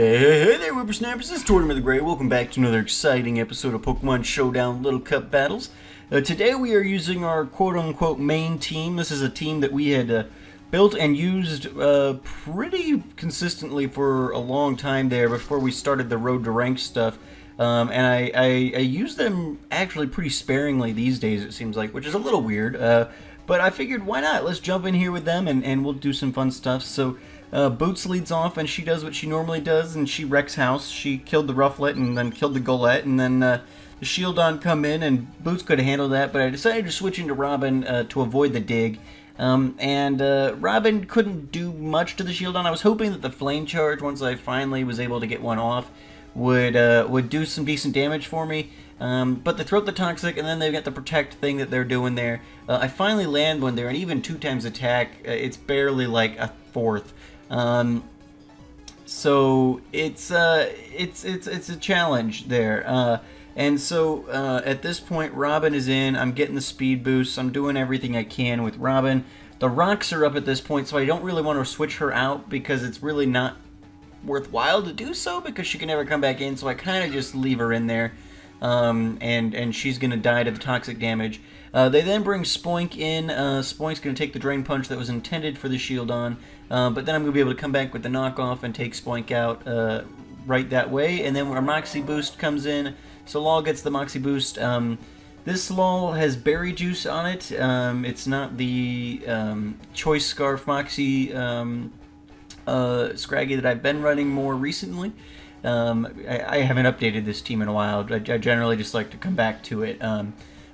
Hey there, whippersnappers, this is Tortimer the Great. Welcome back to another exciting episode of Pokemon Showdown Little Cup Battles. Today we are using our quote-unquote main team. This is a team that we had built and used pretty consistently for a long time there before we started the Road to Rank stuff. And I use them actually pretty sparingly these days, it seems like, which is a little weird. But I figured, why not? Let's jump in here with them and we'll do some fun stuff. So Boots leads off and she does what she normally does and she wrecks house. She killed the Rufflet and then killed the Golett, and then the Shieldon come in and Boots could have handled that, but I decided to switch into Robin to avoid the dig. Robin couldn't do much to the Shieldon. I was hoping that the Flame Charge, once I finally was able to get one off, would do some decent damage for me. But they throw out the Toxic, and then they've got the Protect thing that they're doing there. I finally land one there, and even 2 times attack, it's barely like a fourth. So it's a challenge there. And so at this point, Robin is in. I'm getting the speed boost. I'm doing everything I can with Robin. The rocks are up at this point, so I don't really want to switch her out because it's really not worthwhile to do so because she can never come back in. So I kind of just leave her in there. And she's going to die to the toxic damage. They then bring Spoink in. Spoink's going to take the Drain Punch that was intended for the Shieldon, but then I'm going to be able to come back with the knockoff and take Spoink out right that way. And then our Moxie Boost comes in, so Lol gets the Moxie Boost. This Lol has Berry Juice on it. It's not the Choice Scarf Moxie Scraggy that I've been running more recently. I haven't updated this team in a while. I generally just like to come back to it,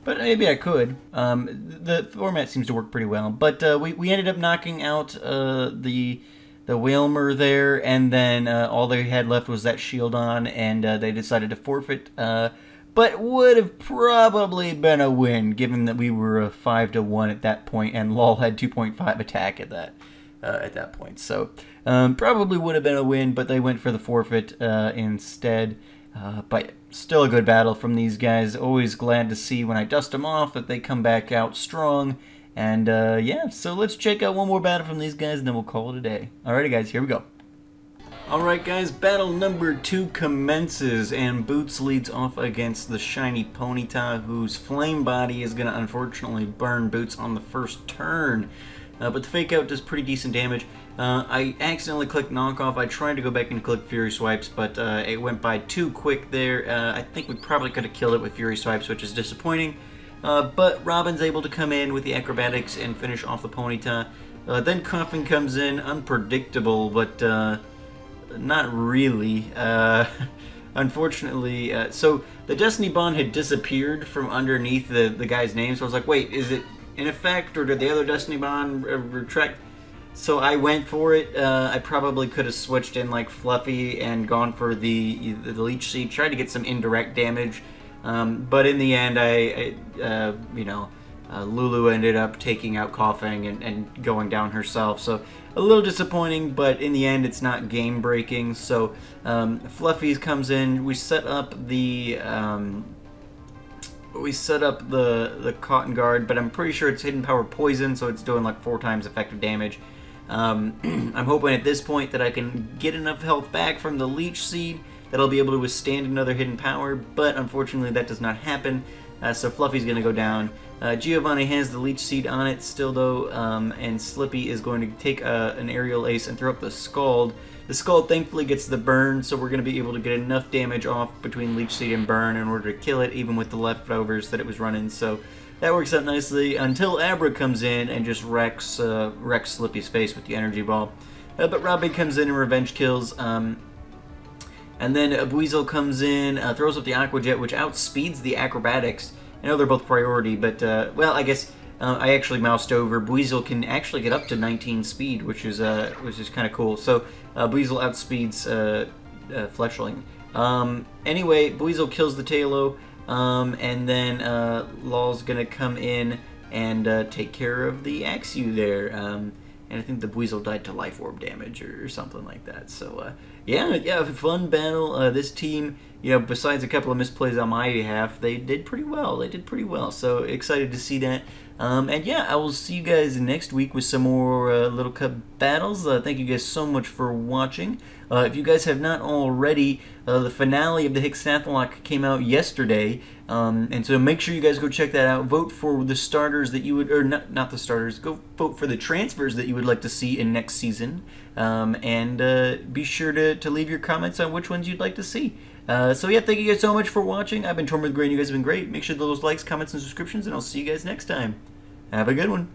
but maybe I could. The format seems to work pretty well. But we ended up knocking out the Whalmer there, and then all they had left was that Shieldon, and they decided to forfeit. But would have probably been a win, given that we were 5-1 at that point, and Lol had 2.5 attack at that point. So probably would have been a win, but they went for the forfeit instead. But still a good battle from these guys. Always glad to see when I dust them off that they come back out strong. And yeah, so let's check out one more battle from these guys and then we'll call it a day. Alrighty guys, here we go. Alright guys, battle number 2 commences, and Boots leads off against the shiny Ponyta, whose Flame Body is going to unfortunately burn Boots on the first turn. But the Fake Out does pretty decent damage. I accidentally clicked Knockoff. I tried to go back and click Fury Swipes, but it went by too quick there. I think we probably could have killed it with Fury Swipes, which is disappointing. But Robin's able to come in with the Acrobatics and finish off the Ponyta. Then Coffin comes in, unpredictable, but not really. Unfortunately, so the Destiny Bond had disappeared from underneath the guy's name, so I was like, wait, is it in effect, or did the other Destiny Bond retract? So I went for it. I probably could have switched in like Fluffy and gone for the Leech Seed, tried to get some indirect damage, but in the end, Lulu ended up taking out Coughing and going down herself. So a little disappointing, but in the end, it's not game breaking. So Fluffy comes in. We set up the Cotton Guard, but I'm pretty sure it's Hidden Power Poison, so it's doing like 4 times effective damage. I'm hoping at this point that I can get enough health back from the Leech Seed that I'll be able to withstand another Hidden Power, but unfortunately that does not happen, so Fluffy's going to go down. Giovanni has the Leech Seed on it still though, and Slippy is going to take an Aerial Ace and throw up the Scald. The Scald thankfully gets the burn, so we're going to be able to get enough damage off between Leech Seed and burn in order to kill it, even with the leftovers that it was running. So that works out nicely until Abra comes in and just wrecks Slippy's face with the Energy Ball. But Robin comes in and revenge kills. And then Buizel comes in, throws up the Aqua Jet, which outspeeds the Acrobatics. I know they're both priority, but well, I guess I actually moused over. Buizel can actually get up to 19 speed, which is kind of cool. So Buizel outspeeds Fletchling. Anyway, Buizel kills the Tailo, and then Lol's gonna come in and take care of the Axew there. And I think the Buizel died to Life Orb damage or something like that. So Yeah, fun battle. This team, besides a couple of misplays on my behalf, they did pretty well. They did pretty well. So excited to see that. And yeah, I will see you guys next week with some more Little Cup battles. Thank you guys so much for watching. If you guys have not already, the finale of the Hexathlon came out yesterday, and so make sure you guys go check that out. Vote for the starters that you would, or not the starters. Go vote for the transfers that you would like to see in next season, and be sure to leave your comments on which ones you'd like to see. So yeah, thank you guys so much for watching. I've been Tortimer the Gray, and you guys have been great. Make sure those likes, comments, and subscriptions, and I'll see you guys next time. Have a good one.